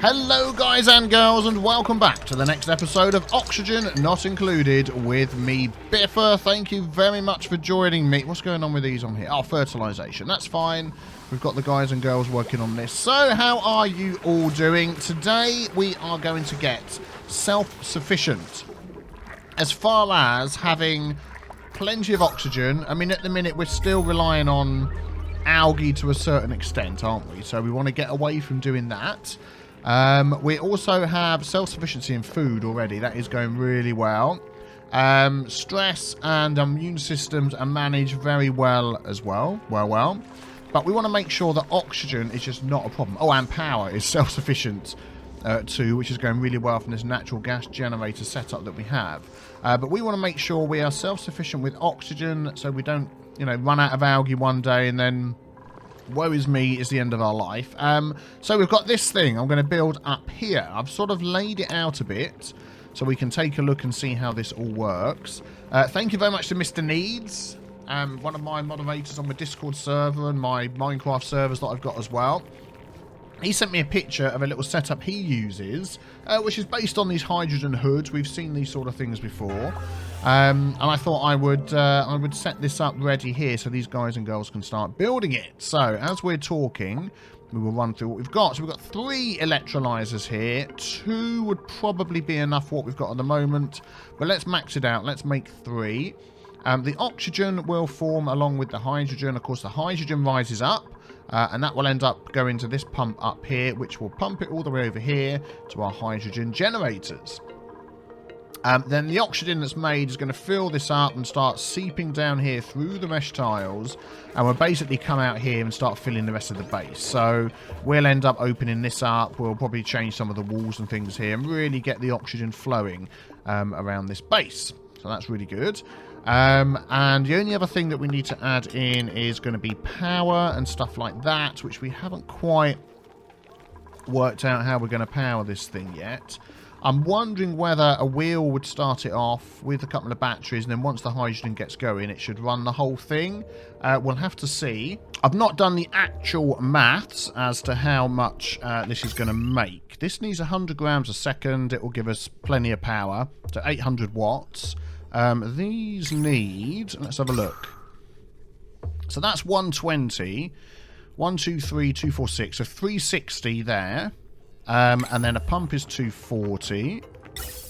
Hello guys and girls, and welcome back to the next episode of Oxygen Not Included with me, Biffa. Thank you very much for joining me. What's going on with these on here? Oh, fertilization. That's fine. We've got the guys and girls working on this. So how are you all doing? Today we are going to get self-sufficient as far as having plenty of oxygen. I mean, at the minute we're still relying on algae to a certain extent, aren't we? So we want to get away from doing that. We also have self-sufficiency in food already. That is going really well. Stress and immune systems are managed very well as well. Well. But we want to make sure that oxygen is just not a problem. Oh, and power is self-sufficient too, which is going really well from this natural gas generator setup that we have. But we want to make sure we are self-sufficient with oxygen so we don't, run out of algae one day and then woe is me is the end of our life. So we've got this thing I'm going to build up here. I've sort of laid it out a bit so we can take a look and see how this all works. Thank you very much to Mr. Needs, one of my moderators on my Discord server and my Minecraft servers that I've got as well. He sent me a picture of a little setup he uses, which is based on these hydrogen hoods. We've seen these sort of things before. And I thought I would set this up ready here so these guys and girls can start building it. So, as we're talking, we will run through what we've got. So we've got 3 electrolyzers here. 2 would probably be enough for what we've got at the moment. But let's max it out. Let's make 3. The oxygen will form along with the hydrogen. Of course, the hydrogen rises up. And that will end up going to this pump up here, which will pump it all the way over here to our hydrogen generators. Then the oxygen that's made is going to fill this up and start seeping down here through the mesh tiles, and we'll basically come out here and start filling the rest of the base. So we'll end up opening this up. We'll probably change some of the walls and things here and really get the oxygen flowing around this base. So that's really good. And the only other thing that we need to add in is going to be power and stuff like that, which we haven't quite worked out how we're going to power this thing yet. I'm wondering whether a wheel would start it off with a couple of batteries, and then once the hydrogen gets going, it should run the whole thing. We'll have to see. I've not done the actual maths as to how much this is going to make. This needs 100 grams a second. It will give us plenty of power, so 800 watts. These need, let's have a look. So that's 120. 1, 2, 3, 2, 4, 6. So 360 there. And then a pump is 240.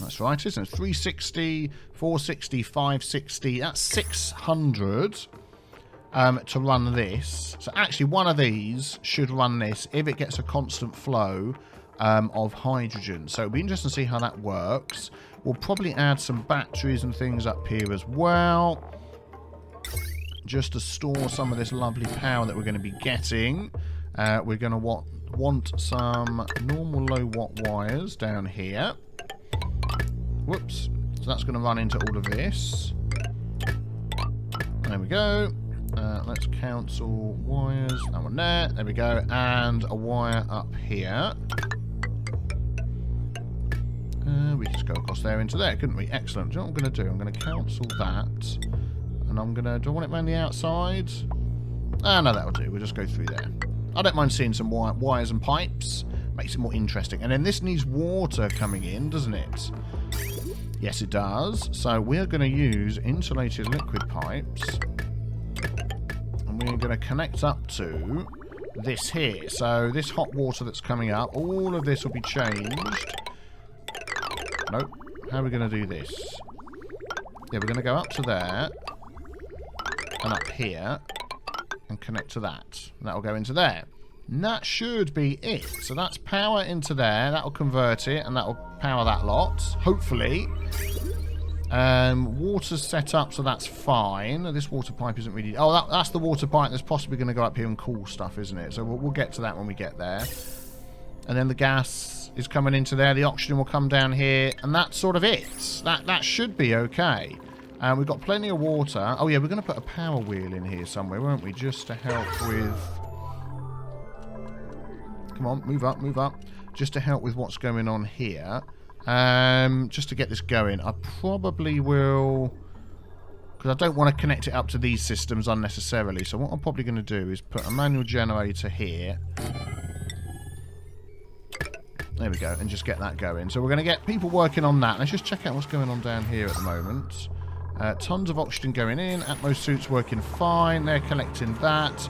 That's right, isn't it? 360, 460, 560. That's 600 to run this. So actually one of these should run this if it gets a constant flow of hydrogen. So it'll be interesting to see how that works. We'll probably add some batteries and things up here as well, just to store some of this lovely power that we're going to be getting. We're going to want some normal low watt wires down here. Whoops. So that's going to run into all of this. There we go. Let's cancel wires. That one there. There we go. And a wire up here. We just go across there into there, couldn't we? Excellent. Do you know what I'm going to do? I'm going to cancel that. And I'm going to... Do I want it around the outside? Ah, no, that'll do. We'll just go through there. I don't mind seeing some wires and pipes. Makes it more interesting. And then this needs water coming in, doesn't it? Yes, it does. So we're going to use insulated liquid pipes. And we're going to connect up to this here. So this hot water that's coming up, all of this will be changed. Nope. How are we going to do this? Yeah, we're going to go up to there. And up here. And connect to that. And that will go into there. And that should be it. So that's power into there. That will convert it. And that will power that lot. Hopefully. Water's set up, so that's fine. This water pipe isn't really... Oh, that's the water pipe that's possibly going to go up here and cool stuff, isn't it? So we'll get to that when we get there. And then the gas is coming into there. The oxygen will come down here. And that's sort of it. That should be okay. We've got plenty of water. Oh, yeah, we're going to put a power wheel in here somewhere, won't we? Just to help with... Come on, move up, move up. Just to help with what's going on here. Just to get this going. I probably will... Because I don't want to connect it up to these systems unnecessarily. So what I'm probably going to do is put a manual generator here. There we go, and just get that going. So we're going to get people working on that. Let's just check out what's going on down here at the moment. Tons of oxygen going in. Atmos suits working fine. They're collecting that.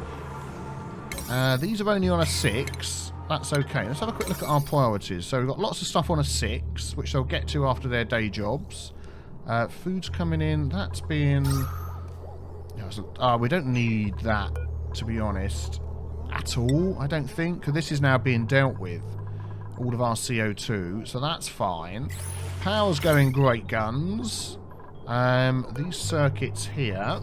These are only on a 6. That's okay. Let's have a quick look at our priorities. So we've got lots of stuff on a 6, which they'll get to after their day jobs. Food's coming in. That's being... we don't need that, to be honest, at all, I don't think. Because this is now being dealt with. All of our CO2. So that's fine. Power's going great guns. These circuits here...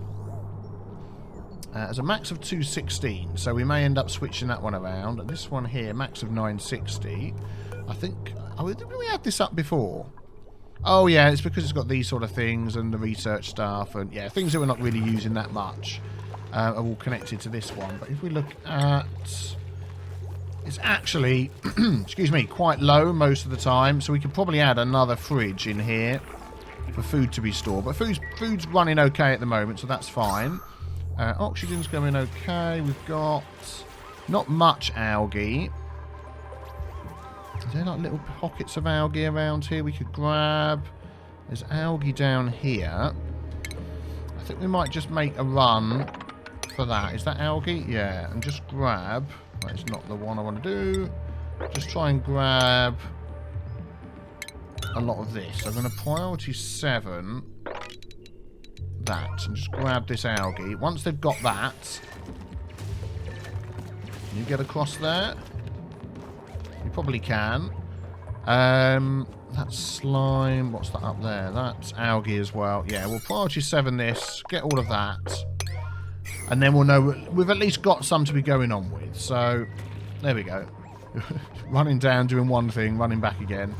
there's a max of 216, so we may end up switching that one around. And this one here, max of 960. I think... Oh, did we have this up before? Oh, yeah, it's because it's got these sort of things and the research stuff. And, yeah, things that we're not really using that much are all connected to this one. But if we look at... It's actually, excuse me, quite low most of the time. So we could probably add another fridge in here for food to be stored. But food's running okay at the moment, so that's fine. Oxygen's going okay. We've got not much algae. Is there like little pockets of algae around here we could grab? There's algae down here. I think we might just make a run for that. Is that algae? Yeah. And just grab... That's not the one I want to do. Just try and grab a lot of this. I'm going to priority 7... that and just grab this algae. Once they've got that, can you get across there? You probably can. That's slime. What's that up there? That's algae as well. Yeah, we'll priority 7 this, get all of that, and then we'll know we've at least got some to be going on with. So there we go. Running down, doing one thing, running back again.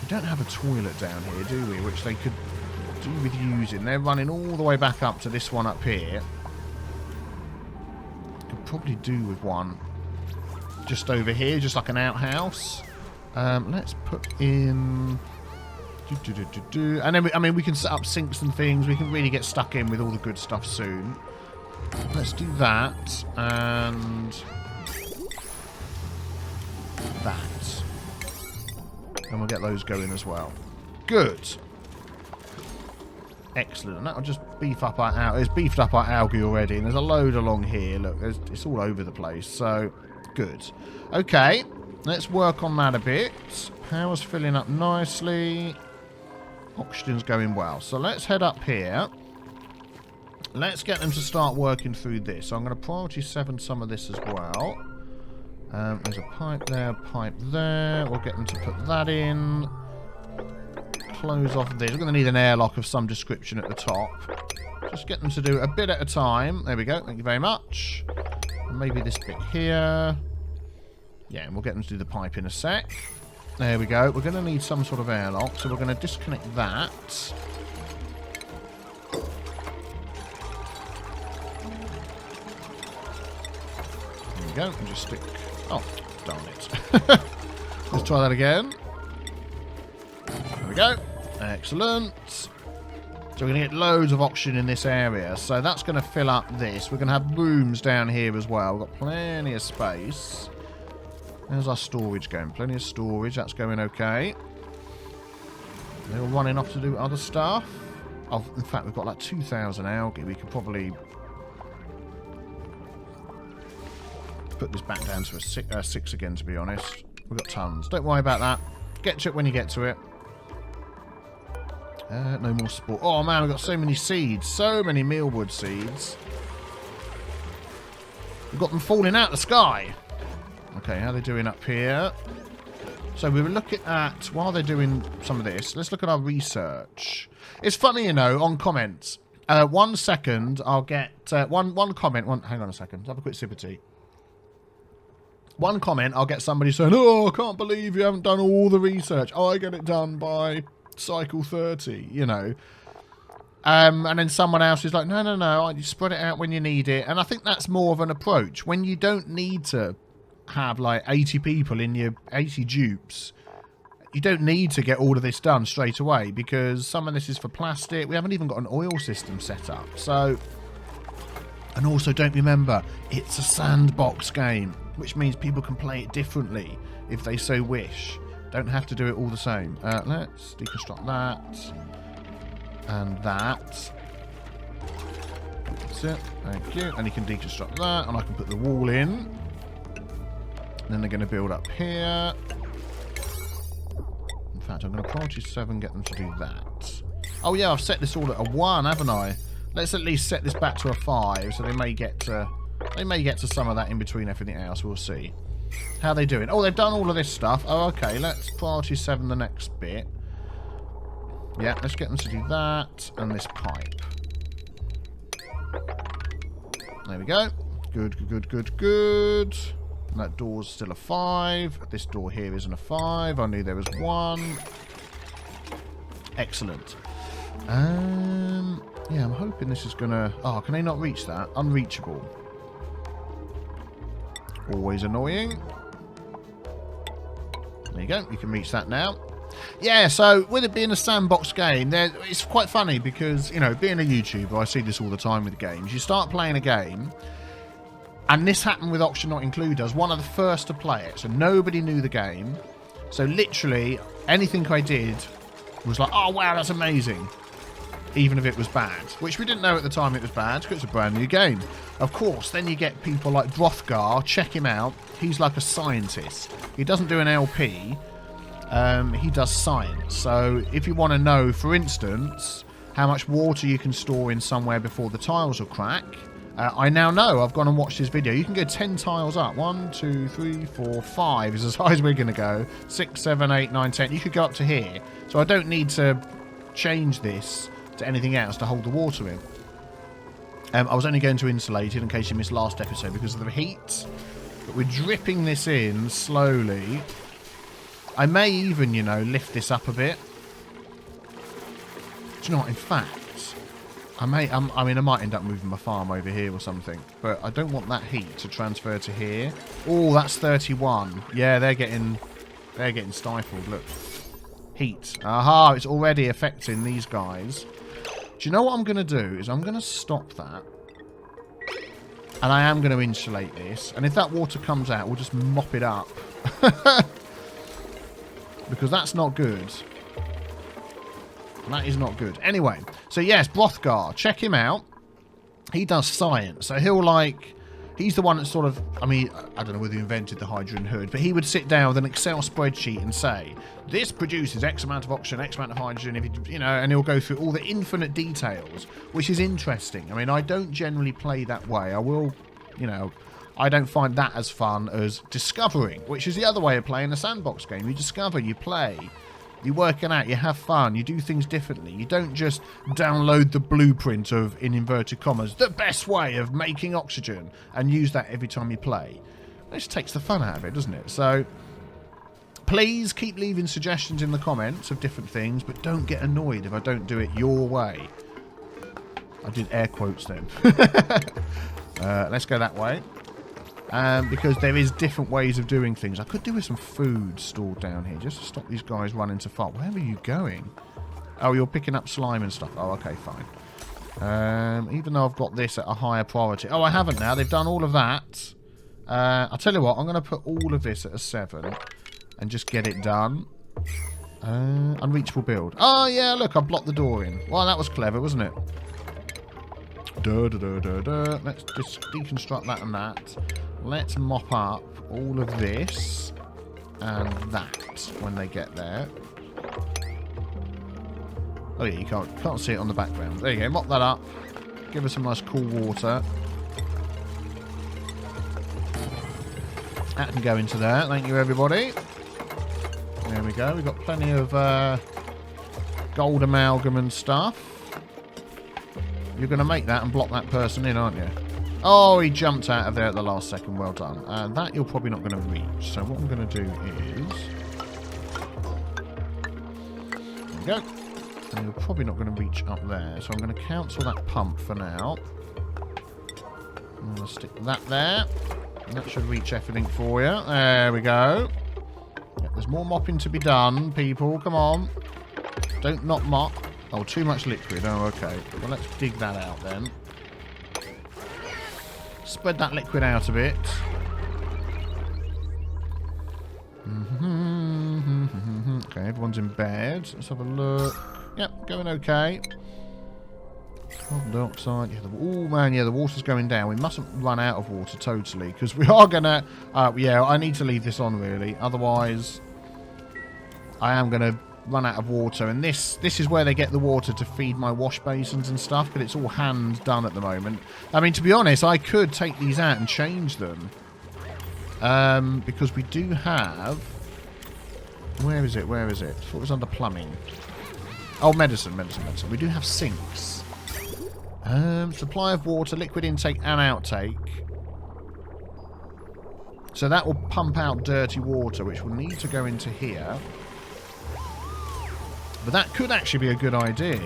We don't have a toilet down here, do we? Which they could do with using. They're running all the way back up to this one up here. Could probably do with one just over here, just like an outhouse. Let's put in and then I mean we can set up sinks and things. We can really get stuck in with all the good stuff soon. Let's do that and that, and we'll get those going as well. Good. Excellent. And that'll just beef up our algae. It's beefed up our algae already, and there's a load along here. Look, it's all over the place. So, good. Okay, let's work on that a bit. Power's filling up nicely. Oxygen's going well. So let's head up here. Let's get them to start working through this. So I'm going to priority 7 some of this as well. There's a pipe there, pipe there. We'll get them to put that in. Close off this. We're going to need an airlock of some description at the top. Just get them to do a bit at a time. There we go. Thank you very much. And maybe this bit here. Yeah, and we'll get them to do the pipe in a sec. There we go. We're going to need some sort of airlock, so we're going to disconnect that. There we go. And just stick... Oh, darn it. Let's try that again. There we go. Excellent. So we're going to get loads of oxygen in this area. So that's going to fill up this. We're going to have rooms down here as well. We've got plenty of space. There's our storage going. Plenty of storage. That's going okay. They're all running off to do other stuff. Oh, in fact, we've got like 2,000 algae. We could probably put this back down to a 6 again, to be honest. We've got tons. Don't worry about that. Get to it when you get to it. No more sport. Oh, man, we've got so many seeds. So many mealwood seeds. We've got them falling out the sky. Okay, how are they doing up here? So we were looking at, while they're doing some of this, let's look at our research. It's funny, you know, on comments. 1 second, I'll get one comment. Hang on a second. Have a quick sip of tea. One comment, I'll get somebody saying, "Oh, I can't believe you haven't done all the research. Oh, I get it done by cycle 30, you know." And then someone else is like, no, you spread it out when you need it. And I think that's more of an approach. When you don't need to have like 80 people in your 80 dupes, you don't need to get all of this done straight away, because some of this is for plastic. We haven't even got an oil system set up. So, and also don't remember, it's a sandbox game, which means people can play it differently. if they so wish. Don't have to do it all the same. Let's deconstruct that. And that. That's it. Thank you. And you can deconstruct that. And I can put the wall in. And then they're going to build up here. In fact, I'm going to priority 7, get them to do that. Oh yeah, I've set this all at a 1, haven't I? Let's at least set this back to a 5, so they may get to some of that in between everything else. We'll see. How are they doing? Oh, they've done all of this stuff. Oh, okay. Let's priority 7 the next bit. Yeah, let's get them to do that and this pipe. There we go. Good, good, good, good, good. And that door's still a 5. This door here isn't a 5. I knew there was 1. Excellent. Yeah, I'm hoping this is gonna... Oh, can they not reach that? Unreachable. Always annoying. There you go. You can reach that now. Yeah, so with it being a sandbox game, it's quite funny because, you know, being a YouTuber, I see this all the time with games. You start playing a game, and this happened with Oxygen Not Included. I was one of the first to play it, so nobody knew the game. So literally, anything I did was like, oh, wow, that's amazing. Even if it was bad, which we didn't know at the time it was bad because it's a brand new game. Of course, then you get people like Brothgar. Check him out. He's like a scientist. He doesn't do an LP. He does science. So if you want to know, for instance, how much water you can store in somewhere before the tiles will crack, I now know. I've gone and watched his video. You can go 10 tiles up. 1, 2, 3, 4, 5 is as high as we're going to go. 6, 7, 8, 9, 10. You could go up to here. So I don't need to change this to anything else to hold the water in. I was only going to insulate it in case you missed last episode because of the heat. But we're dripping this in slowly. I may even, you know, lift this up a bit. Do you know what? In fact, I might end up moving my farm over here or something. But I don't want that heat to transfer to here. Oh, that's 31. Yeah, they're getting stifled. Look. Heat. Aha, it's already affecting these guys. Do you know what I'm going to do? Is I'm going to stop that. And I am going to insulate this. And if that water comes out, we'll just mop it up. Because that's not good. That is not good. Anyway, so yes, Brothgar. Check him out. He does science. So he'll like... He's the one that sort of, I mean, I don't know whether he invented the hydrogen hood, but he would sit down with an Excel spreadsheet and say, this produces X amount of oxygen, X amount of hydrogen, if you know, and he'll go through all the infinite details, which is interesting. I mean, I don't generally play that way. I will, you know, I don't find that as fun as discovering, which is the other way of playing a sandbox game. You discover, you play, you work it out, you have fun, you do things differently. You don't just download the blueprint of, in inverted commas, the best way of making oxygen and use that every time you play. It just takes the fun out of it, doesn't it? So, please keep leaving suggestions in the comments of different things, but don't get annoyed if I don't do it your way. I did air quotes then. Let's go that way. Because there is different ways of doing things. I could do with some food stored down here just to stop these guys running to far. Where are you going? Oh, you're picking up slime and stuff. Oh, okay, fine. Even though I've got this at a higher priority. Oh, I haven't now. They've done all of that. I'll tell you what. I'm going to put all of this at a 7 and just get it done. Unreachable build. Oh, yeah, look. I blocked the door in. Well, that was clever, wasn't it? Let's just deconstruct that and that. Let's mop up all of this and that when they get there. Oh yeah, you can't see it on the background. There you go, mop that up. Give us some nice cool water. That can go into there. Thank you, everybody. There we go. We've got plenty of gold amalgam and stuff. You're going to make that and block that person in, aren't you? Oh, he jumped out of there at the last second. Well done. That you're probably not going to reach. So what I'm going to do is... There we go. And you're probably not going to reach up there. So I'm going to cancel that pump for now. I'm going to stick that there. And that should reach everything for you. There we go. Yeah, there's more mopping to be done, people. Come on. Don't not mop. Oh, too much liquid. Oh, okay. Well, let's dig that out then. Spread that liquid out a bit. everyone's in bed. Let's have a look. Yep, going okay. Carbon dioxide. Yeah, oh man, yeah, the water's going down. We mustn't run out of water totally, because we are gonna. Yeah, I need to leave this on really. Otherwise, I am gonna run out of water. And this is where they get the water to feed my wash basins and stuff. But it's all hand done at the moment. I mean, to be honest, I could take these out and change them, because we do have. Where is it? Where is it? What was under plumbing? Oh, medicine. We do have sinks. Supply of water, liquid intake and outtake. So that will pump out dirty water, which will need to go into here. But that could actually be a good idea.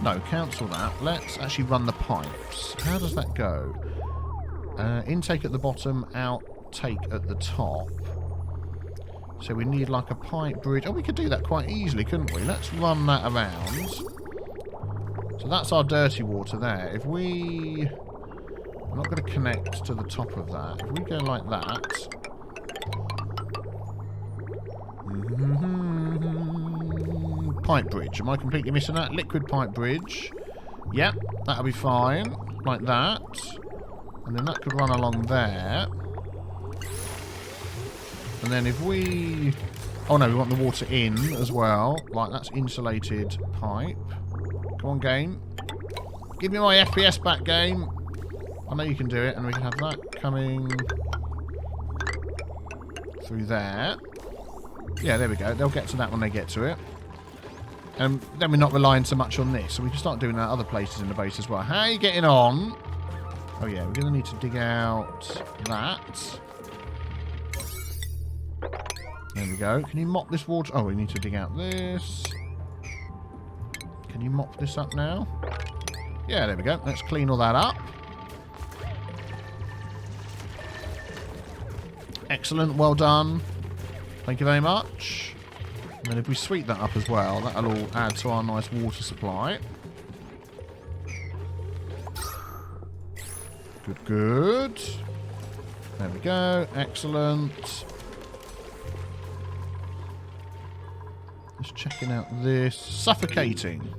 No, cancel that. Let's actually run the pipes. How does that go? Intake at the bottom, outtake at the top. So we need like a pipe bridge. Oh, we could do that quite easily, couldn't we? Let's run that around. So that's our dirty water there. If we... I'm not going to connect to the top of that. If we go like that... Pipe bridge. Am I completely missing that? Liquid pipe bridge. Yep, that'll be fine. Like that. And then that could run along there. And then if we... Oh no, we want the water in as well. Right, that's insulated pipe. Come on, game. Give me my FPS back, game. I know you can do it. And we can have that coming through there. Yeah, there we go. They'll get to that when they get to it. And then we're not relying so much on this. So we can start doing that other places in the base as well. How are you getting on? Oh yeah, we're going to need to dig out that. There we go. Can you mop this water? Oh, we need to dig out this. Can you mop this up now? Yeah, there we go. Let's clean all that up. Excellent. Well done. Thank you very much. And then if we sweep that up as well, that'll all add to our nice water supply. Good, good. There we go. Excellent. Just checking out this. Suffocating.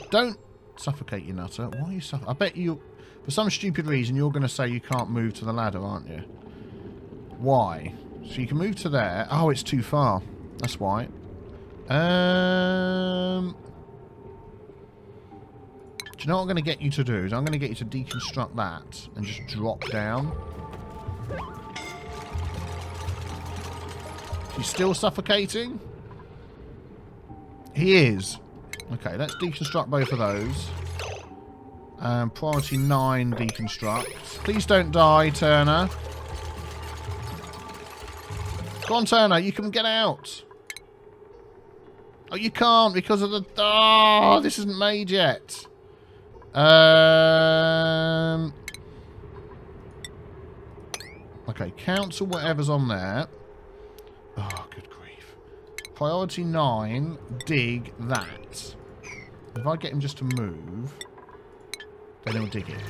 Don't suffocate, you nutter. Why are you suffocating? I bet you, for some stupid reason, you're going to say you can't move to the ladder, aren't you? Why? So you can move to there. Oh, it's too far. That's why. Do you know what I'm going to get you to do? Is I'm going to get you to deconstruct that and just drop down. He's still suffocating? He is. Okay, let's deconstruct both of those. Priority 9 deconstruct. Please don't die, Turner. Go on, Turner. You can get out. Oh, you can't because of the... Oh, this isn't made yet. Okay, cancel whatever's on there. Oh, good grief. Priority 9, dig that. If I get him just to move, then he'll dig it.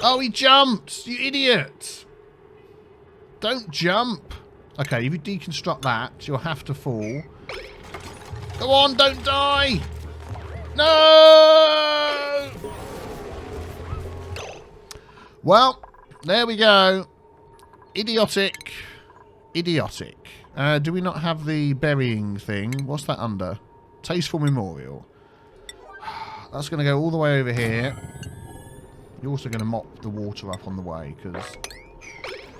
Oh, he jumped! You idiot! Don't jump! Okay, if you deconstruct that, you'll have to fall. Go on, don't die! No! Well, there we go. Idiotic. Idiotic. Do we not have the burying thing? What's that under? Tasteful Memorial. That's going to go all the way over here. You're also going to mop the water up on the way, because...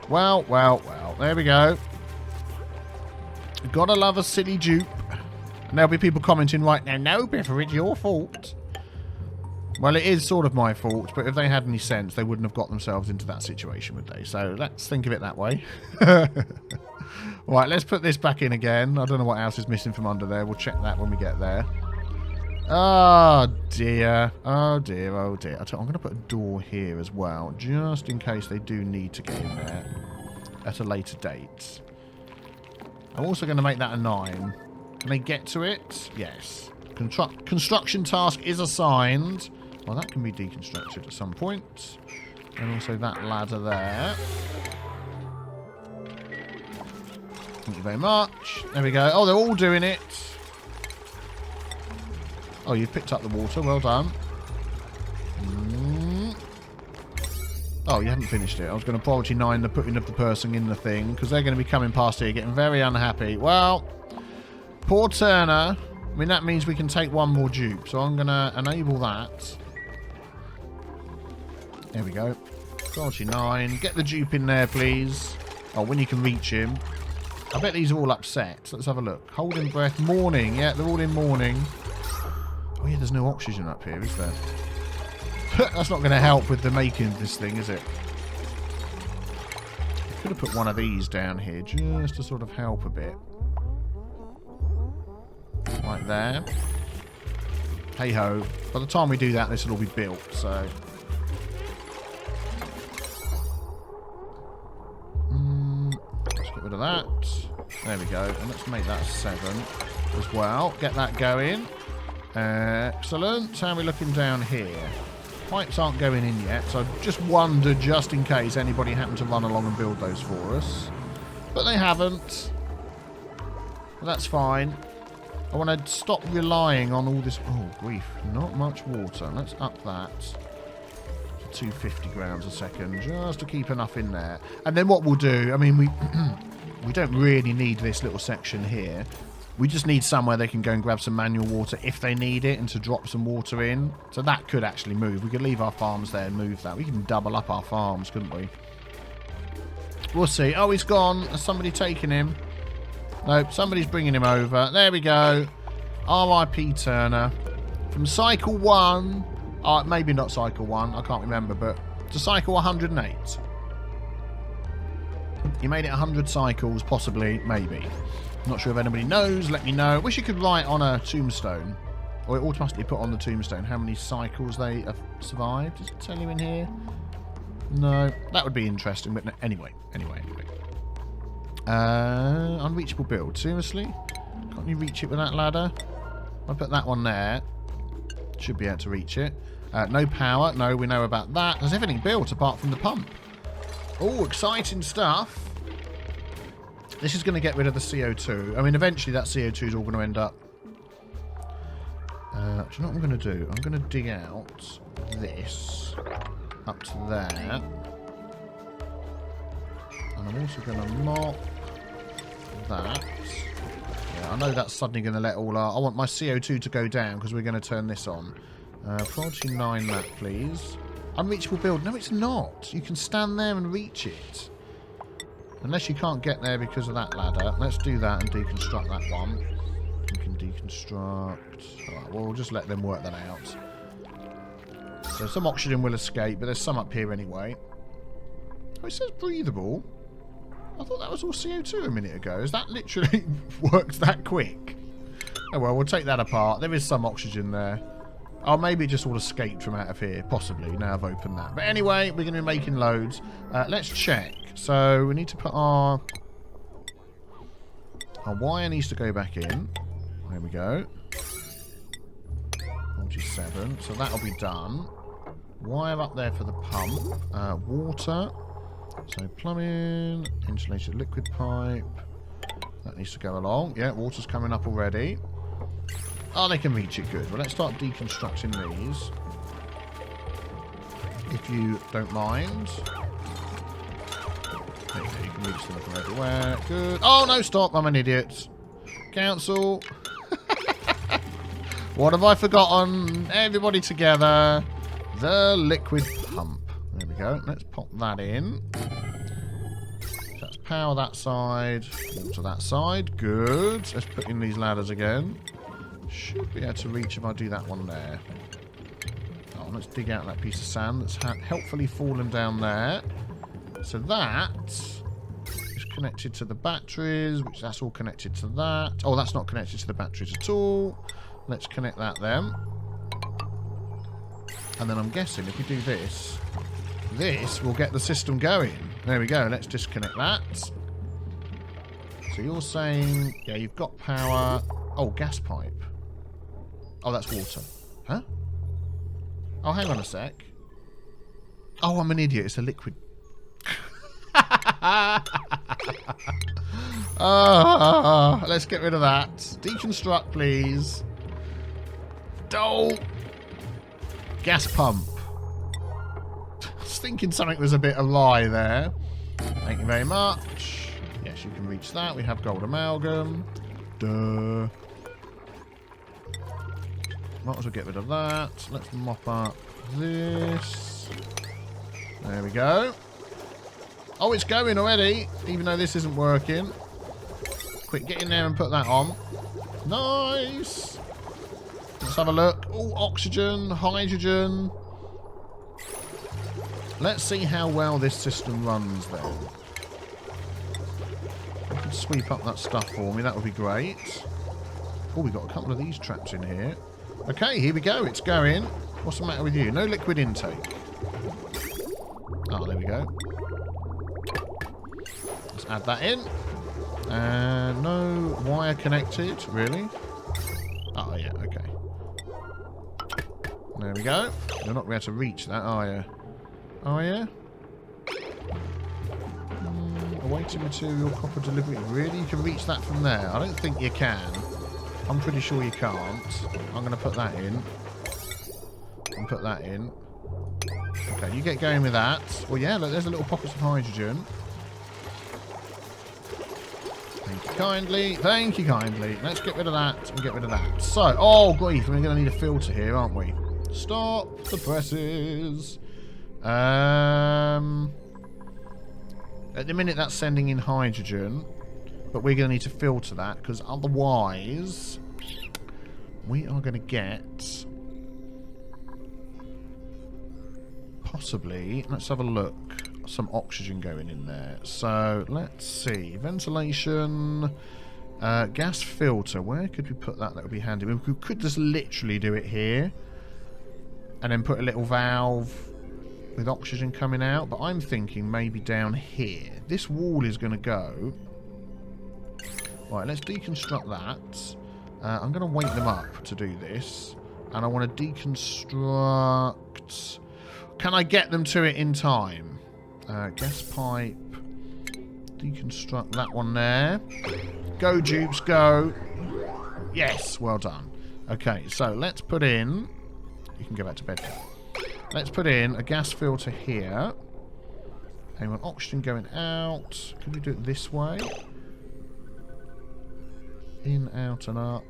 Well, well, well. There we go. Gotta love a silly dupe. And there'll be people commenting right now, no, Biffa, it's your fault. Well, it is sort of my fault, but if they had any sense, they wouldn't have got themselves into that situation, would they? So let's think of it that way. Right, let's put this back in again. I don't know what else is missing from under there. We'll check that when we get there. Oh, dear. Oh, dear. Oh, dear. I'm going to put a door here as well, just in case they do need to get in there at a later date. I'm also going to make that a 9. Can they get to it? Yes. Construction task is assigned. Well, that can be deconstructed at some point. And also that ladder there. Thank you very much. There we go. Oh, they're all doing it. Oh, you've picked up the water. Well done. Oh, you haven't finished it. I was going to priority 9 the putting of the person in the thing, because they're going to be coming past here getting very unhappy. Well, poor Turner. I mean, that means we can take one more dupe. So I'm going to enable that. There we go. Priority 9. Get the dupe in there, please. Oh, when you can reach him. I bet these are all upset. Let's have a look. Holding breath. Morning. Yeah, they're all in morning. Oh, yeah, there's no oxygen up here, is there? That's not going to help with the making of this thing, is it? I could have put one of these down here just to sort of help a bit. Right there. Hey-ho. By the time we do that, this will all be built, so... let's get rid of that. There we go. And let's make that a 7 as well. Get that going. Excellent. How are we looking down here? Pipes aren't going in yet, so I just wondered, just in case anybody happened to run along and build those for us. But they haven't. But that's fine. I want to stop relying on all this... Oh, grief. Not much water. Let's up that to 250 grams a second, just to keep enough in there. And then what we'll do... I mean, we don't really need this little section here. We just need somewhere they can go and grab some manual water if they need it, and to drop some water in. So that could actually move. We could leave our farms there and move that. We can double up our farms, couldn't we? We'll see. Oh, he's gone. Has somebody taken him? Nope, somebody's bringing him over. There we go. R.I.P. Turner. From cycle 1... maybe not cycle 1. I can't remember, but to cycle 108. You made it 100 cycles, possibly, maybe. Not sure if anybody knows. Let me know. Wish you could write on a tombstone, or it automatically put on the tombstone how many cycles they have survived. Does it tell you in here? No, that would be interesting. But no, anyway. Unreachable build. Seriously, can't you reach it with that ladder? I put that one there. Should be able to reach it. No power. No, we know about that. There's everything built apart from the pump. Oh, exciting stuff. This is going to get rid of the CO2. I mean, eventually that CO2 is all going to end up... do you know what I'm going to do? I'm going to dig out this up to there. And I'm also going to mop that. Yeah, I know that's suddenly going to let all our... I want my CO2 to go down because we're going to turn this on. Priority 9 that, please. Unreachable build. No, it's not. You can stand there and reach it. Unless you can't get there because of that ladder. Let's do that and deconstruct that one. We can deconstruct... Alright, well, we'll just let them work that out. So some oxygen will escape, but there's some up here anyway. Oh, it says breathable. I thought that was all CO2 a minute ago. Has that literally worked that quick? Oh, well, we'll take that apart. There is some oxygen there. Oh, maybe it just all escaped from out of here. Possibly. Now I've opened that. But anyway, we're going to be making loads. Let's check. So we need to put our wire needs to go back in. There we go. 47. So that'll be done. Wire up there for the pump. Water. So plumbing. Insulated liquid pipe. That needs to go along. Yeah, water's coming up already. Oh, they can reach it. Good. Well, let's start deconstructing these. If you don't mind. There you go. You can reach them from everywhere. Good. Oh, no, stop. I'm an idiot. Council. What have I forgotten? Everybody together. The liquid pump. There we go. Let's pop that in. Let's power that side. Water that side. Good. Let's put in these ladders again. Should be able to reach if I do that one there. Oh, let's dig out that piece of sand that's helpfully fallen down there. So that is connected to the batteries, which that's all connected to that. Oh, that's not connected to the batteries at all. Let's connect that then. And then I'm guessing if we do this, this will get the system going. There we go. Let's disconnect that. So you're saying, yeah, you've got power. Oh, gas pipe. Oh, that's water. Huh? Oh, hang on a sec. Oh, I'm an idiot. It's a liquid. Let's get rid of that. Deconstruct, please. Oh. Gas pump. I was thinking something was a bit awry there. Thank you very much. Yes, you can reach that. We have gold amalgam. Duh. Might as well get rid of that. Let's mop up this. There we go. Oh, it's going already, even though this isn't working. Quick, get in there and put that on. Nice. Let's have a look. Oh, oxygen, hydrogen. Let's see how well this system runs then. If you could sweep up that stuff for me, that would be great. Oh, we've got a couple of these traps in here. Okay, here we go. It's going. What's the matter with you? No liquid intake. Oh, there we go. Let's add that in. And no wire connected, really? Oh, yeah, okay. There we go. You're not going to reach that, are you? Oh, yeah? Awaiting material copper delivery. Really? You can reach that from there? I don't think you can. I'm pretty sure you can't. I'm going to put that in. And put that in. Okay, you get going with that. Well, yeah, look, there's a little pockets of hydrogen. Thank you kindly. Thank you kindly. Let's get rid of that and get rid of that. So, oh, grief. We're going to need a filter here, aren't we? Stop the presses. At the minute, that's sending in hydrogen. But we're going to need to filter that, because otherwise we are going to get possibly, let's have a look, some oxygen going in there. So let's see, ventilation, gas filter. Where could we put that? That would be handy. We could just literally do it here and then put a little valve with oxygen coming out, but I'm thinking maybe down here. This wall is going to go. Right, let's deconstruct that. I'm going to wake them up to do this. And I want to deconstruct... Can I get them to it in time? Gas pipe. Deconstruct that one there. Go, dupes, go. Yes, well done. Okay, so let's put in... You can go back to bed now. Let's put in a gas filter here. And we want oxygen going out. Can we do it this way? In, out, and up.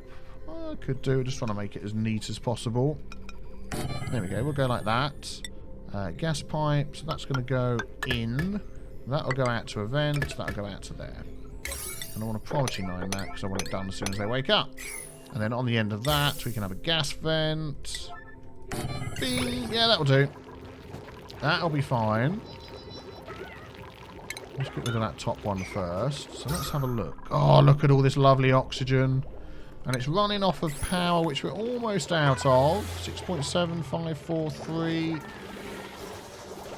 I could do it. Just trying to make it as neat as possible. There we go. We'll go like that. Gas pipe. So that's going to go in. That'll go out to a vent. That'll go out to there. And I want to priority 9 that because I want it done as soon as they wake up. And then on the end of that, we can have a gas vent. Bing! Yeah, that'll do. That'll be fine. Let's get rid of that top one first. So let's have a look. Oh, look at all this lovely oxygen. And it's running off of power, which we're almost out of. 6.7543.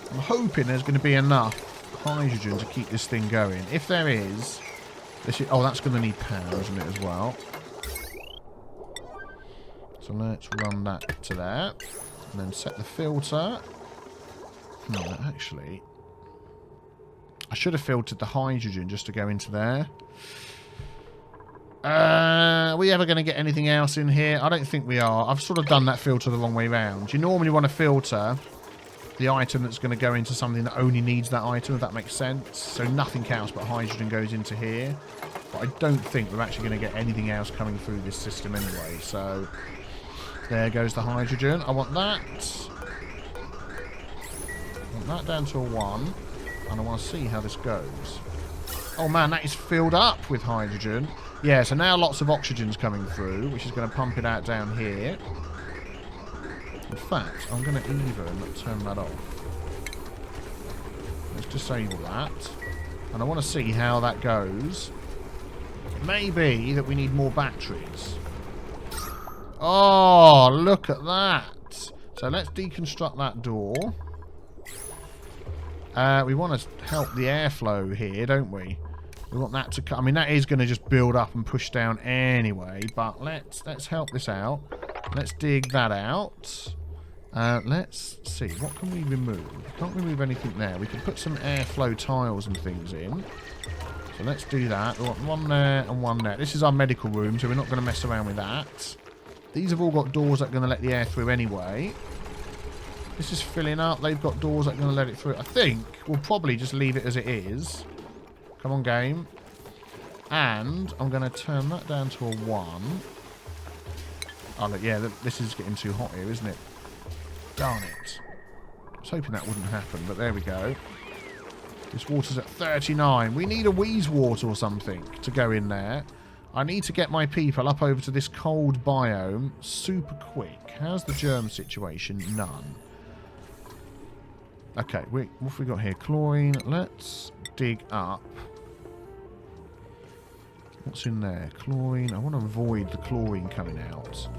I'm hoping there's going to be enough hydrogen to keep this thing going. If there is... oh, that's going to need power, isn't it, as well? So let's run that to there. And then set the filter. No, actually... I should have filtered the hydrogen just to go into there. Are we ever going to get anything else in here? I don't think we are. I've sort of done that filter the wrong way round. You normally want to filter the item that's going to go into something that only needs that item, if that makes sense. So nothing else but hydrogen goes into here. But I don't think we're actually going to get anything else coming through this system anyway. So there goes the hydrogen. I want that. I want that down to a 1. And I want to see how this goes. Oh man, that is filled up with hydrogen. Yeah, so now lots of oxygen's coming through, which is going to pump it out down here. In fact, I'm going to even turn that off. Let's disable that. And I want to see how that goes. It may be that we need more batteries. Oh, look at that. So let's deconstruct that door. We want to help the airflow here, don't we? We want that to... I mean, that is going to just build up and push down anyway. But let's help this out. Let's dig that out. Let's see. What can we remove? We can't remove anything there. We can put some airflow tiles and things in. So let's do that. We want one there and one there. This is our medical room, so we're not going to mess around with that. These have all got doors that are going to let the air through anyway. This is filling up. They've got doors that are going to let it through. I think we'll probably just leave it as it is. Come on, game. And I'm going to turn that down to a 1. Oh, look, yeah, this is getting too hot here, isn't it? Darn it. I was hoping that wouldn't happen, but there we go. This water's at 39. We need a wheeze water or something to go in there. I need to get my people up over to this cold biome super quick. How's the germ situation? None. Okay, what have we got here? Chlorine. Let's dig up. What's in there? Chlorine. I want to avoid the chlorine coming out.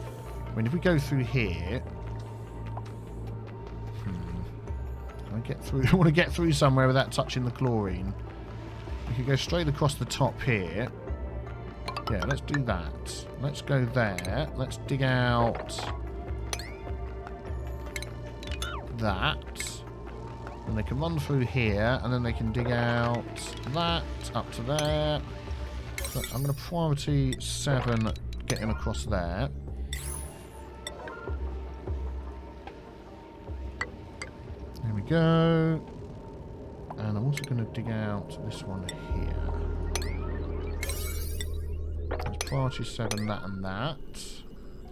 I mean, if we go through here... Can I get through? I want to get through somewhere without touching the chlorine. We could go straight across the top here. Yeah, let's do that. Let's go there. Let's dig out that. And they can run through here, and then they can dig out that up to there. So I'm going to priority 7 getting across there. There we go. And I'm also going to dig out this one here. Let's priority 7 that and that.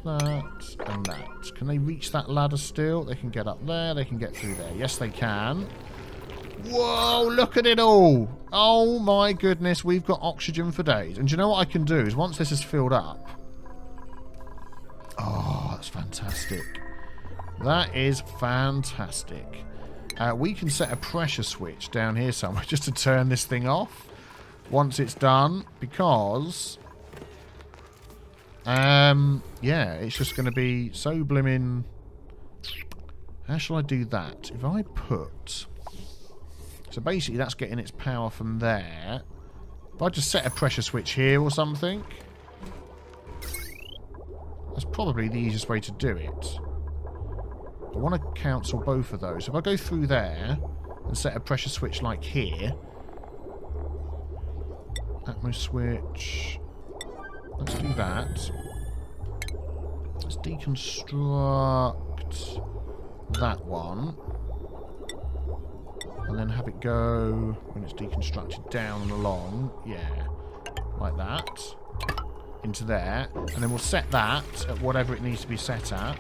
That and that. Can they reach that ladder still? They can get up there. They can get through there. Yes, they can. Whoa, look at it all. Oh, my goodness. We've got oxygen for days. And do you know what I can do is once this is filled up... Oh, that's fantastic. That is fantastic. We can set a pressure switch down here somewhere just to turn this thing off once it's done. Because... yeah, it's just going to be so blimmin'... How shall I do that? If I put... So basically that's getting its power from there. If I just set a pressure switch here or something... That's probably the easiest way to do it. I want to cancel both of those. If I go through there and set a pressure switch like here... Atmo switch... Let's do that. Let's deconstruct that one. And then have it go, when it's deconstructed, down and along. Yeah. Like that. Into there. And then we'll set that at whatever it needs to be set at.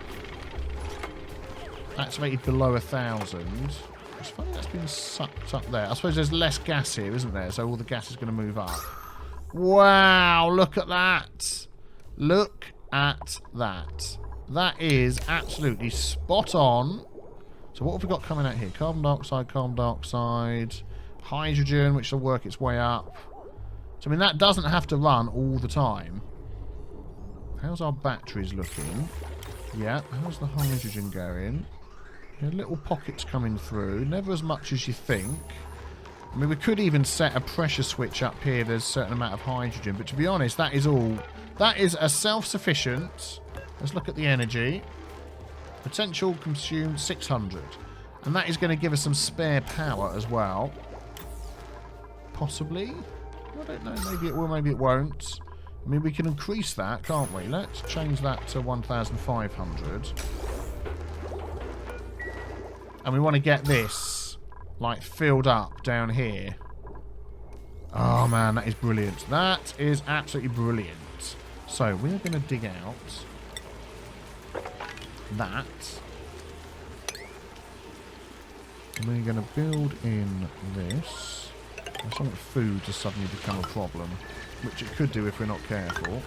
Activated below 1,000. It's funny that's been sucked up there. I suppose there's less gas here, isn't there? So all the gas is going to move up. Wow, look at that. Look at that. That is absolutely spot on. So what have we got coming out here? Carbon dioxide, hydrogen, which will work its way up. So, I mean, that doesn't have to run all the time. How's our batteries looking? Yeah, how's the hydrogen going? Yeah, little pockets coming through. Never as much as you think. I mean, we could even set a pressure switch up here. There's a certain amount of hydrogen. But to be honest, that is all. That is a self-sufficient. Let's look at the energy. Potential consumed 600. And that is going to give us some spare power as well. Possibly. I don't know. Maybe it will, maybe it won't. I mean, we can increase that, can't we? Let's change that to 1,500. And we want to get this, like, filled up down here. Oh, man, that is brilliant. That is absolutely brilliant. So, we're going to dig out that. And we're going to build in this. I just want food to suddenly become a problem, which it could do if we're not careful.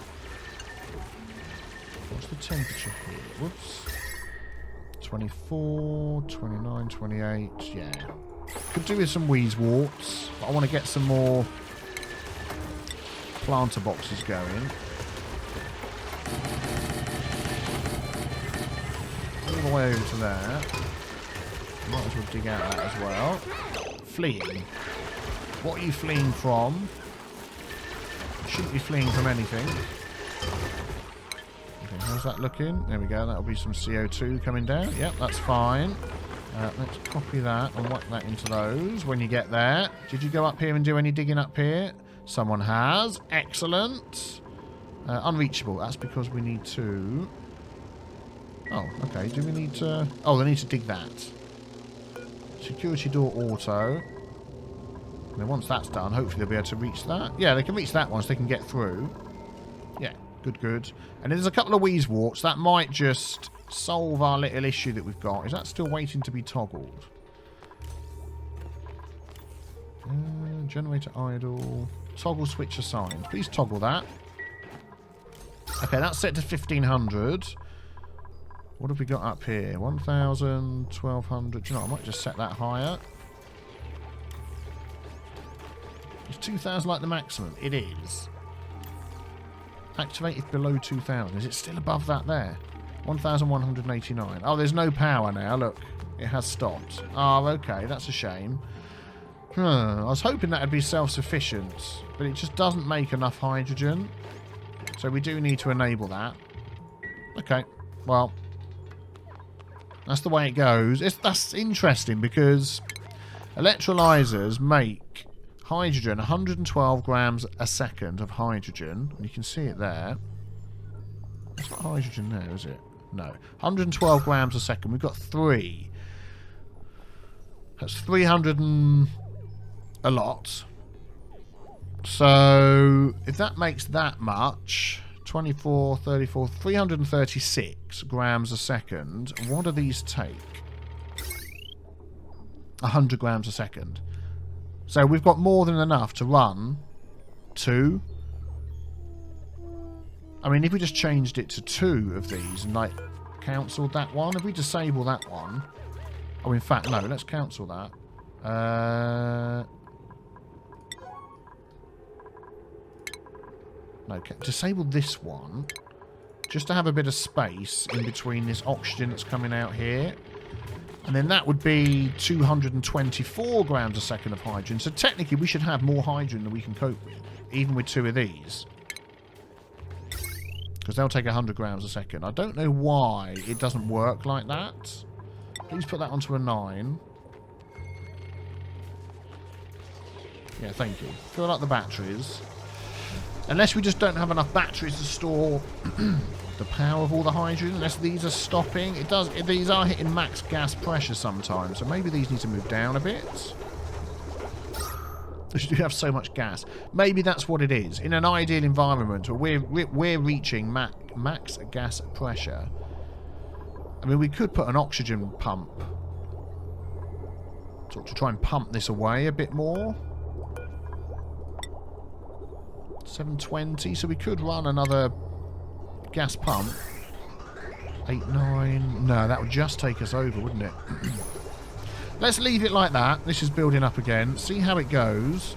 What's the temperature here? Whoops. 24, 29, 28, yeah. Could do with some Heavi-Watts, but I want to get some more planter boxes going. All the way over to there. Might as well dig out that as well. Fleeing. What are you fleeing from? Shouldn't be fleeing from anything. Okay, how's that looking? There we go. That'll be some CO2 coming down. Yep, that's fine. Let's copy that and whack that into those when you get there. Did you go up here and do any digging up here? Someone has. Excellent. Unreachable. That's because we need to... Oh, okay. Do we need to... Oh, they need to dig that. Security door auto. And then once that's done, hopefully they'll be able to reach that. Yeah, they can reach that once they can get through. Yeah, good, good. And there's a couple of Weezewarts. That might just solve our little issue that we've got. Is that still waiting to be toggled? Generator idle. Toggle switch assigned. Please toggle that. Okay, that's set to 1500. What have we got up here? 1000, 1200. You know, I might just set that higher. Is 2000 like the maximum? It is. Activate if below 2000. Is it still above that there? 1189. Oh, there's no power now. Look, it has stopped. Oh, okay. That's a shame. I was hoping that would be self-sufficient, but it just doesn't make enough hydrogen. So we do need to enable that. Okay. Well, that's the way it goes. That's interesting because electrolyzers make hydrogen, 112 grams a second of hydrogen. And you can see it there. It's not hydrogen there, is it? No. 112 grams a second. We've got 3. That's 300 and a lot. So, if that makes that much, 24, 34, 336 grams a second, what do these take? 100 grams a second. So, we've got more than enough to run 2. I mean, if we just changed it to 2 of these and, like, cancelled that one, if we disable that one... Oh, in fact, no, let's cancel that. No, disable this one. Just to have a bit of space in between this oxygen that's coming out here. And then that would be 224 grams a second of hydrogen. So technically we should have more hydrogen than we can cope with. Even with 2 of these. Because they'll take 100 grams a second. I don't know why it doesn't work like that. Please put that onto a 9. Yeah, thank you. Fill up the batteries. Unless we just don't have enough batteries to store the power of all the hydrogen. Unless these are stopping. These are hitting max gas pressure sometimes. So maybe these need to move down a bit. Because you have so much gas. Maybe that's what it is. In an ideal environment where we're reaching max gas pressure. I mean, we could put an oxygen pump to try and pump this away a bit more. 720, so we could run another gas pump. 8, 9... No, that would just take us over, wouldn't it? Let's leave it like that. This is building up again. See how it goes.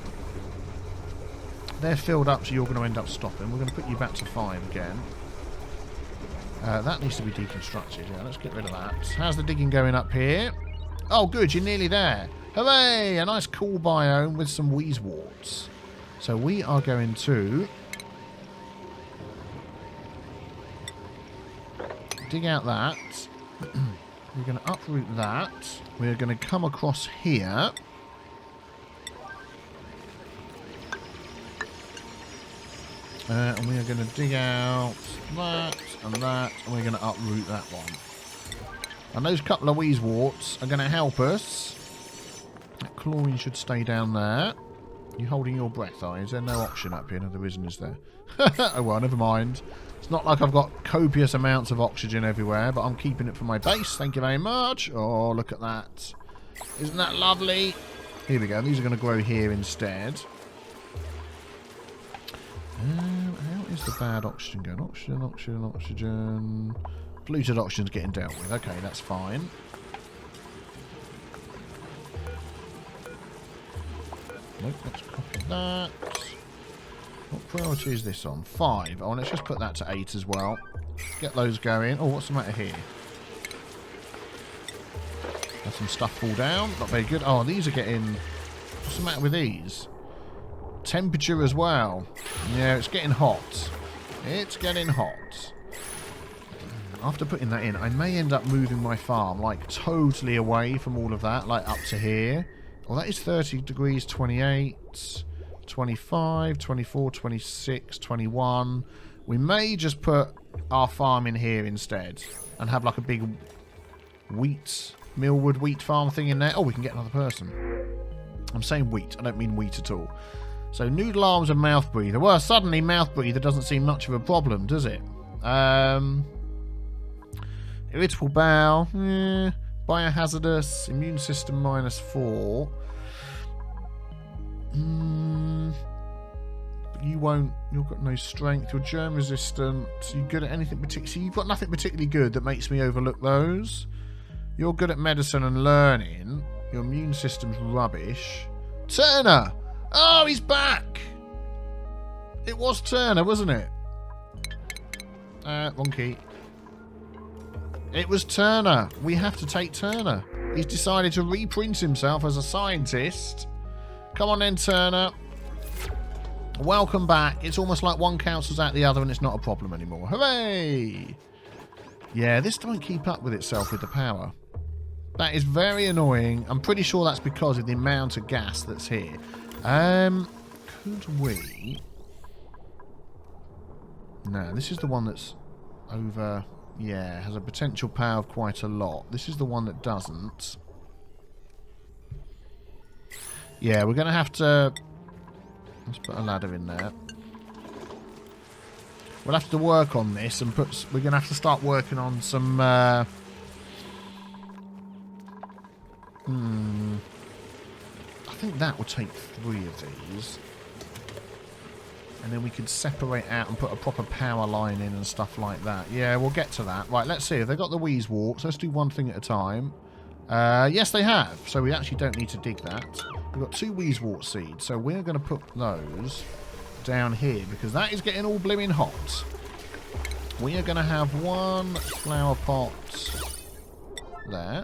They're filled up, so you're going to end up stopping. We're going to put you back to 5 again. That needs to be deconstructed. Yeah, let's get rid of that. How's the digging going up here? Oh, good. You're nearly there. Hooray! A nice cool biome with some Weezewarts. So we are going to dig out that. We're going to uproot that. We're going to come across here. And we are going to dig out that and that. And we're going to uproot that one. And those couple of Weezewarts are going to help us. That chlorine should stay down there. You holding your breath, are you? Is there no oxygen up here? No, there isn't, is there? Oh, well, never mind. It's not like I've got copious amounts of oxygen everywhere, but I'm keeping it for my base. Thank you very much. Oh, look at that. Isn't that lovely? Here we go. These are going to grow here instead. How is the bad oxygen going? Oxygen, oxygen, oxygen. Polluted oxygen's getting dealt with. Okay, that's fine. Nope, let's copy that. What priority is this on? 5. Oh, let's just put that to 8 as well. Get those going. Oh, what's the matter here? Let some stuff fall down. Not very good. Oh, these are getting... What's the matter with these? Temperature as well. Yeah, it's getting hot. It's getting hot. After putting that in, I may end up moving my farm, like, totally away from all of that, like, up to here. Well, that is 30 degrees, 28. 25, 24, 26, 21. We may just put our farm in here instead and have like a big millwood wheat farm thing in there. Oh, we can get another person. I'm saying wheat. I don't mean wheat at all. So noodle arms and mouth breather. Well, suddenly mouth breather doesn't seem much of a problem, does it? Irritable bowel. Biohazardous. Immune system -4. But you won't. You've got no strength. You're germ resistant. You're good at anything particular. So you've got nothing particularly good that makes me overlook those. You're good at medicine and learning. Your immune system's rubbish. Turner! Oh, he's back! It was Turner, wasn't it? Wrong key. It was Turner. We have to take Turner. He's decided to reprint himself as a scientist. Come on then, Turner. Welcome back. It's almost like one cancels out the other and it's not a problem anymore. Hooray! Yeah, this don't keep up with itself with the power. That is very annoying. I'm pretty sure that's because of the amount of gas that's here. Could we... No, this is the one that's over... Yeah, has a potential power of quite a lot. This is the one that doesn't. Yeah, we're going to have to... Let's put a ladder in there. We'll have to work on this and put... We're going to have to start working on some... I think that will take 3 of these. And then we could separate out and put a proper power line in and stuff like that. Yeah, we'll get to that. Right, let's see. Have they got the wheeze warps? Let's do one thing at a time. Yes, they have. So we actually don't need to dig that. We've got 2 wheezewort seeds. So we're going to put those down here because that is getting all blooming hot. We are going to have 1 flower pot there.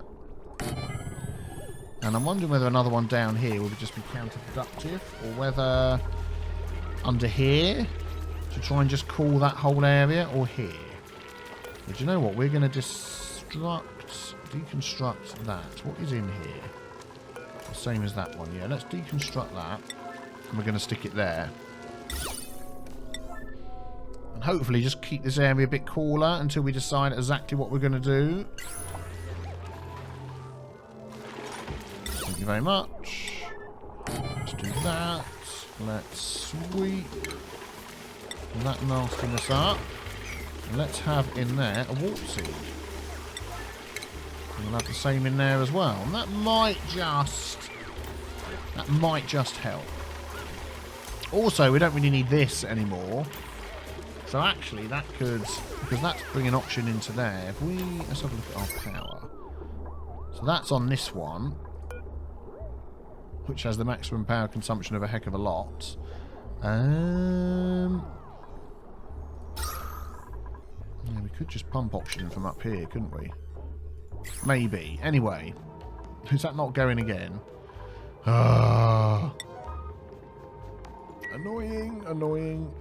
And I'm wondering whether another one down here would just be counterproductive or whether under here to try and just cool that whole area or here. But do you know what? We're going to deconstruct that. What is in here? The same as that one. Yeah, let's deconstruct that. And we're going to stick it there. And hopefully just keep this area a bit cooler until we decide exactly what we're going to do. Thank you very much. Let's do that. Let's sweep that nastiness up. And let's have in there a warp seed. And we'll have the same in there as well. And that might just help. Also, we don't really need this anymore. So actually that could, because that's bringing oxygen into there. If we, let's have a look at our power. So that's on this one, which has the maximum power consumption of a heck of a lot. Yeah, we could just pump oxygen from up here, couldn't we? Maybe. Anyway, is that not going again? Annoying, annoying.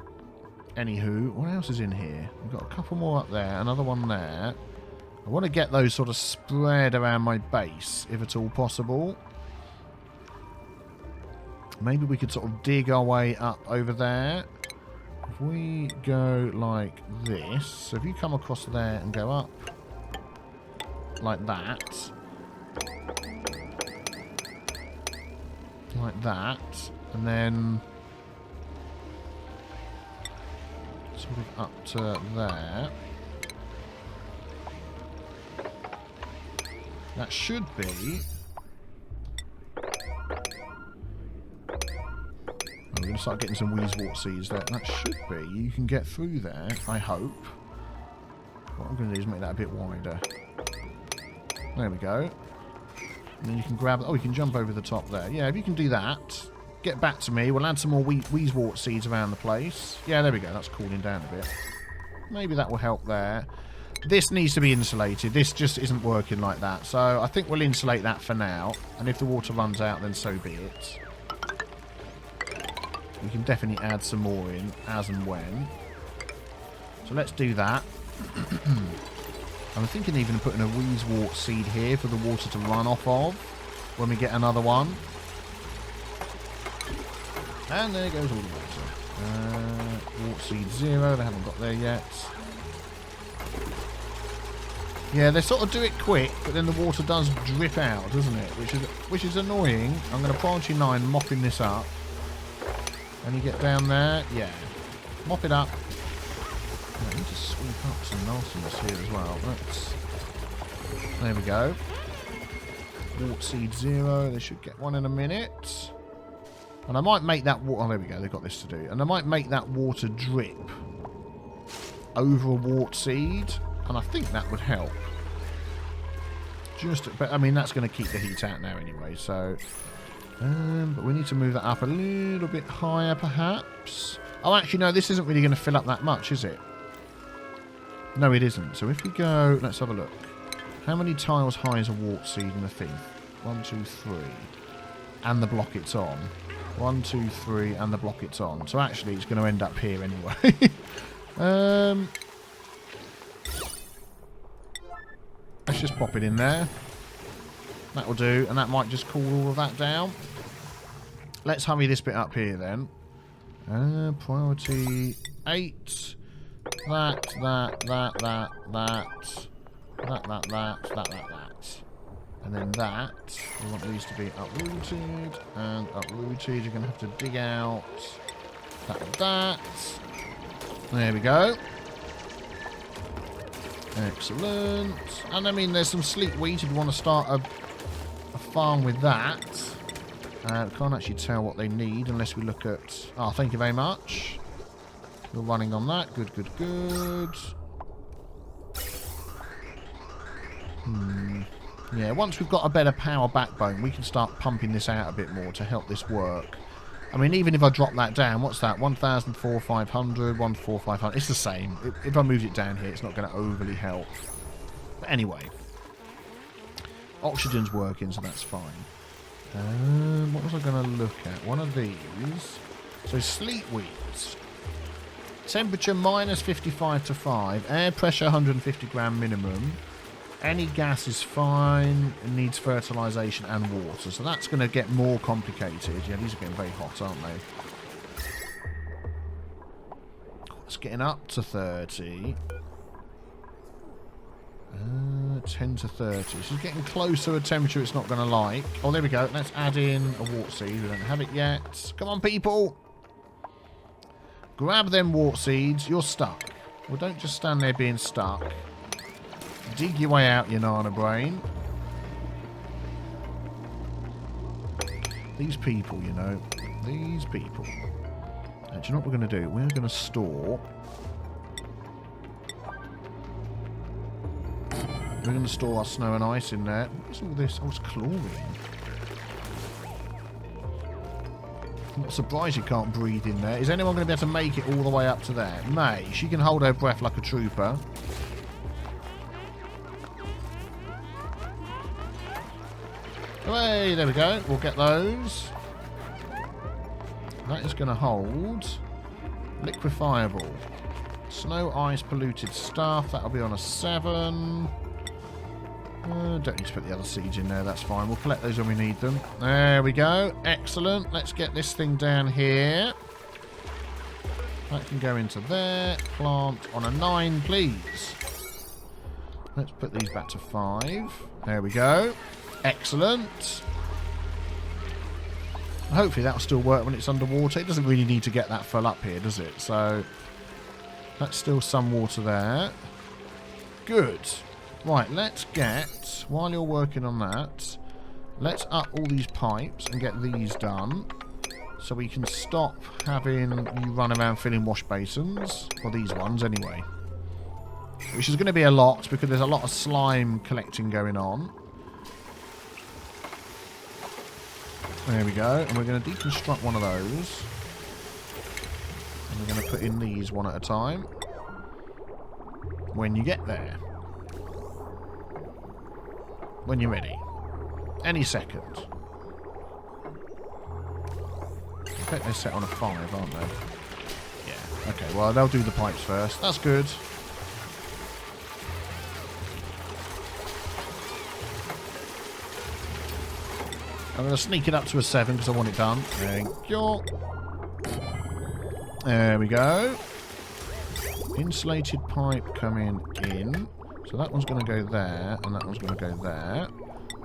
Anywho, what else is in here? We've got a couple more up there, another one there. I want to get those sort of spread around my base, if at all possible. Maybe we could sort of dig our way up over there. If we go like this, so if you come across there and go up like that, and then sort of up to there. That should be... We're going to start getting some wheezewort seeds there. That should be. You can get through there, I hope. What I'm going to do is make that a bit wider. There we go. And then you can grab... Oh, you can jump over the top there. Yeah, if you can do that, get back to me. We'll add some more wheezewort seeds around the place. Yeah, there we go. That's cooling down a bit. Maybe that will help there. This needs to be insulated. This just isn't working like that. So I think we'll insulate that for now. And if the water runs out, then so be it. We can definitely add some more in, as and when. So let's do that. I'm thinking even of putting a wheezewort seed here for the water to run off of when we get another one. And there goes all the water. Water seed 0, they haven't got there yet. Yeah, they sort of do it quick, but then the water does drip out, doesn't it? Which is annoying. I'm going to priority 9, mopping this up. And you get down there, yeah. Mop it up. I need to sweep up some nastiness here as well. There we go. Water seed 0, they should get one in a minute. And I might make that water... Oh, there we go, they've got this to do. And I might make that water drip over a wart seed. And I think that would help. But, I mean, that's going to keep the heat out now anyway, so... but we need to move that up a little bit higher, perhaps. Oh, actually, no, this isn't really going to fill up that much, is it? No, it isn't. So if we go... Let's have a look. How many tiles high is a wart seed in the thing? 1, 2, 3. And the block it's on. 1, 2, 3, and the block it's on. So actually, it's going to end up here anyway. Let's just pop it in there. That will do, and that might just cool all of that down. Let's hurry this bit up here then. Priority 8. That. And then that. We want these to be uprooted and uprooted. You're going to have to dig out that. There we go. Excellent. And I mean, there's some sleek wheat if you want to start a farm with that. Can't actually tell what they need unless we look at... Oh, thank you very much. We're running on that. Good. Yeah, once we've got a better power backbone, we can start pumping this out a bit more to help this work. I mean, even if I drop that down, what's that? 1,400, 1,500. It's the same. If I moved it down here, it's not going to overly help. But anyway. Oxygen's working, so that's fine. What was I going to look at? One of these. So, sleet wheat. Temperature minus 55 to 5. Air pressure 150 gram minimum. Any gas is fine. It needs fertilisation and water. So that's going to get more complicated. Yeah, these are getting very hot, aren't they? It's getting up to 30. 10 to 30. So it's getting close to a temperature it's not going to like. Oh, there we go. Let's add in a wart seed. We don't have it yet. Come on, people. Grab them wart seeds. You're stuck. Well, don't just stand there being stuck. Dig your way out, you nana brain. These people, you know. These people. Do you know what we're going to do? We're going to store... We're going to store our snow and ice in there. What's all this? Oh, it's chlorine. I'm not surprised you can't breathe in there. Is anyone going to be able to make it all the way up to there? May. She can hold her breath like a trooper. Hey, there we go. We'll get those. That is going to hold liquefiable. Snow, ice, polluted stuff. That'll be on a 7. Don't need to put the other seeds in there. That's fine. We'll collect those when we need them. There we go. Excellent. Let's get this thing down here. That can go into there. Plant on a 9, please. Let's put these back to 5. There we go. Excellent. Hopefully that'll still work when it's underwater. It doesn't really need to get that full up here, does it? So that's still some water there. Good. Right, let's get, while you're working on that, let's up all these pipes and get these done. So we can stop having you run around filling wash basins. Or these ones anyway. Which is going to be a lot because there's a lot of slime collecting going on. There we go. And we're going to deconstruct one of those. And we're going to put in these one at a time. When you get there. When you're ready. Any second. I bet they're set on a 5, aren't they? Yeah. Okay, well, they'll do the pipes first. That's good. I'm going to sneak it up to a 7 because I want it done. Thank you. There we go. Insulated pipe coming in. So that one's going to go there, and that one's going to go there.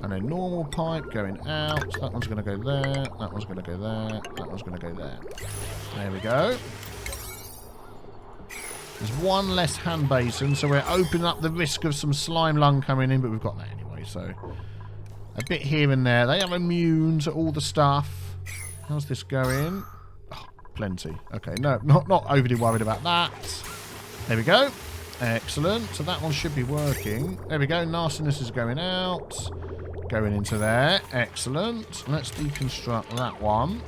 And a normal pipe going out. That one's going to go there. That one's going to go there. That one's going to go there. There we go. There's one less hand basin, so we're opening up the risk of some slime lung coming in, but we've got that anyway, so... A bit here and there. They are immune to all the stuff. How's this going? Oh, plenty. Okay, no, not overly worried about that. There we go. Excellent. So that one should be working. There we go. Nastiness is going out. Going into there. Excellent. Let's deconstruct that one.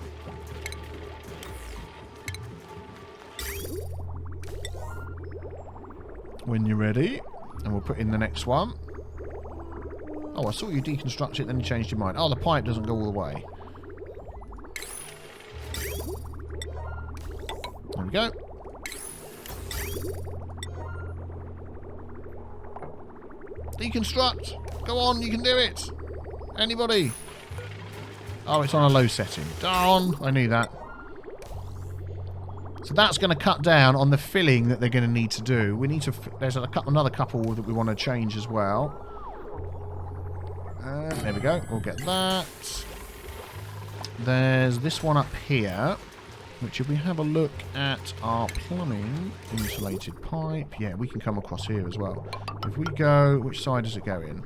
When you're ready. And we'll put in the next one. Oh, I saw you deconstruct it, then you changed your mind. Oh, the pipe doesn't go all the way. There we go. Deconstruct. Go on, you can do it. Anybody? Oh, it's on a low setting. Darn, I knew that. So that's going to cut down on the filling that they're going to need to do. We need to... There's another couple that we want to change as well. There we go. We'll get that. There's this one up here, which if we have a look at our plumbing insulated pipe, yeah, we can come across here as well. If we go... Which side does it go in?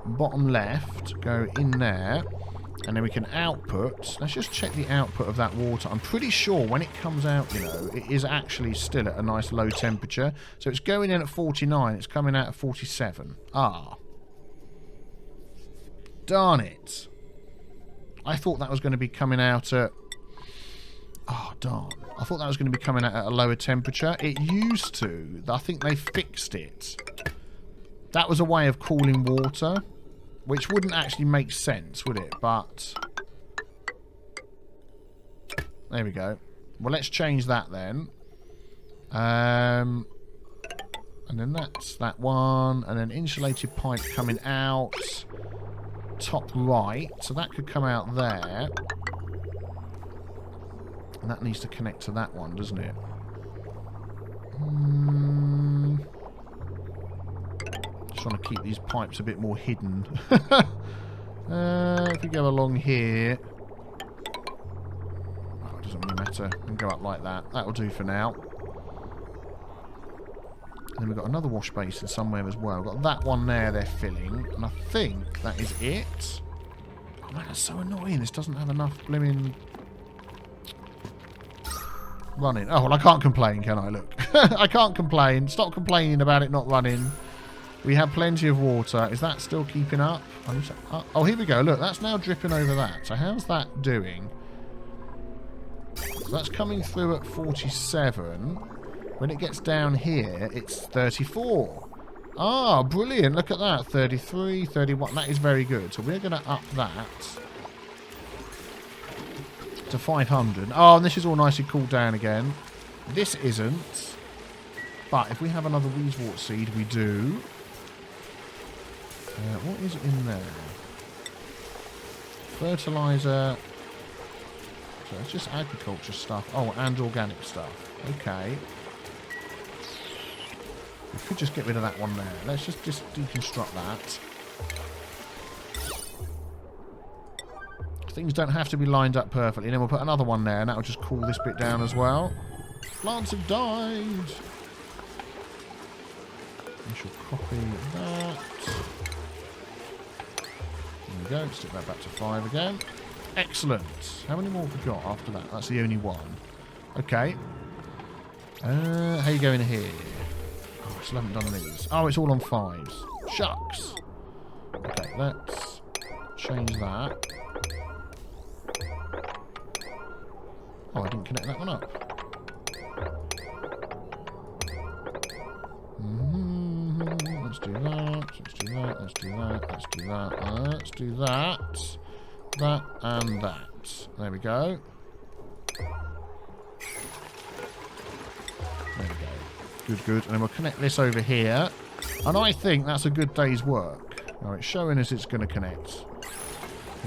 Bottom left. Go in there. And then we can output. Let's just check the output of that water. I'm pretty sure when it comes out, you know, it is actually still at a nice low temperature. So it's going in at 49. It's coming out at 47. Ah. Darn it. I thought that was going to be coming out at... Oh, darn. I thought that was going to be coming out at a lower temperature. It used to. I think they fixed it. That was a way of cooling water. Which wouldn't actually make sense, would it? But... There we go. Well, let's change that then. And then that's that one. And then insulated pipe coming out. Top right. So that could come out there. And that needs to connect to that one, doesn't it? Trying to keep these pipes a bit more hidden. If we go along here... Oh, it doesn't really matter. We can go up like that. That'll do for now. And then we've got another wash basin somewhere as well. We've got that one there they're filling. And I think that is it. Oh man, that's so annoying. This doesn't have enough blimmin' running. Oh, well, I can't complain, can I? Look. I can't complain. Stop complaining about it not running. We have plenty of water. Is that still keeping up? Oh, here we go. Look, that's now dripping over that. So how's that doing? So that's coming through at 47. When it gets down here, it's 34. Ah, brilliant. Look at that. 33, 31. That is very good. So we're going to up that to 500. Oh, and this is all nicely cooled down again. This isn't. But if we have another Weezewort seed, we do. What is in there? Fertilizer. So it's just agriculture stuff. Oh, and organic stuff. Okay. We could just get rid of that one there. Let's just deconstruct that. Things don't have to be lined up perfectly. And then we'll put another one there, and that'll just cool this bit down as well. Plants have died. I shall copy that. There we go. Stick that back to 5 again. Excellent. How many more have we got after that? That's the only one. Okay. How you going here? Oh, I still haven't done these. Oh, it's all on 5s. Shucks. Okay, let's change that. Oh, I didn't connect that one up. Let's do that. Let's do that. Let's do that. Let's do that. Let's do that. That and that. There we go. There we go. Good, good. And then we'll connect this over here. And I think that's a good day's work. Oh, it's showing us it's going to connect.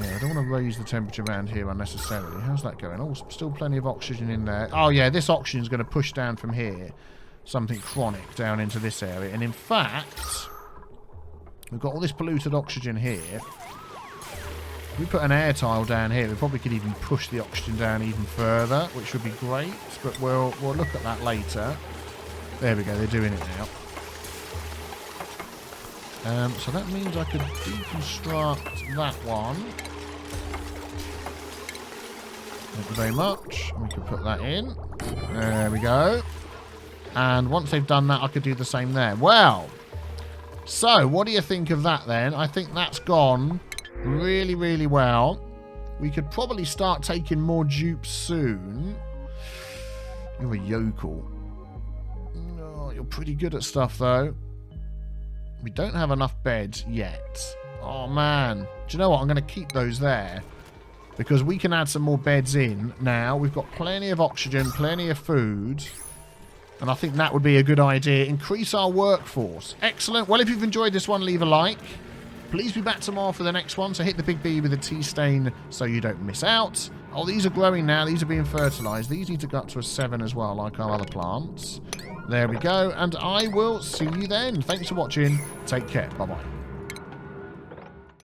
Yeah, I don't want to raise the temperature around here unnecessarily. How's that going? Oh, still plenty of oxygen in there. Oh, yeah, this oxygen is going to push down from here. Something chronic down into this area. And in fact, we've got all this polluted oxygen here. If we put an air tile down here, we probably could even push the oxygen down even further, which would be great. But we'll look at that later. There we go, they're doing it now. So that means I could deconstruct that one. Thank you very much. We can put that in. There we go. And once they've done that, I could do the same there. Well, so what do you think of that then? I think that's gone really, really well. We could probably start taking more dupes soon. You're a yokel. No, you're pretty good at stuff, though. We don't have enough beds yet. Oh, man. Do you know what? I'm going to keep those there. Because we can add some more beds in now. We've got plenty of oxygen, plenty of food. And I think that would be a good idea. Increase our workforce. Excellent. Well, if you've enjoyed this one, leave a like. Please be back tomorrow for the next one. So hit the big B with a T stain so you don't miss out. Oh, these are growing now. These are being fertilized. These need to go up to a 7 as well, like our other plants. There we go. And I will see you then. Thanks for watching. Take care. Bye-bye.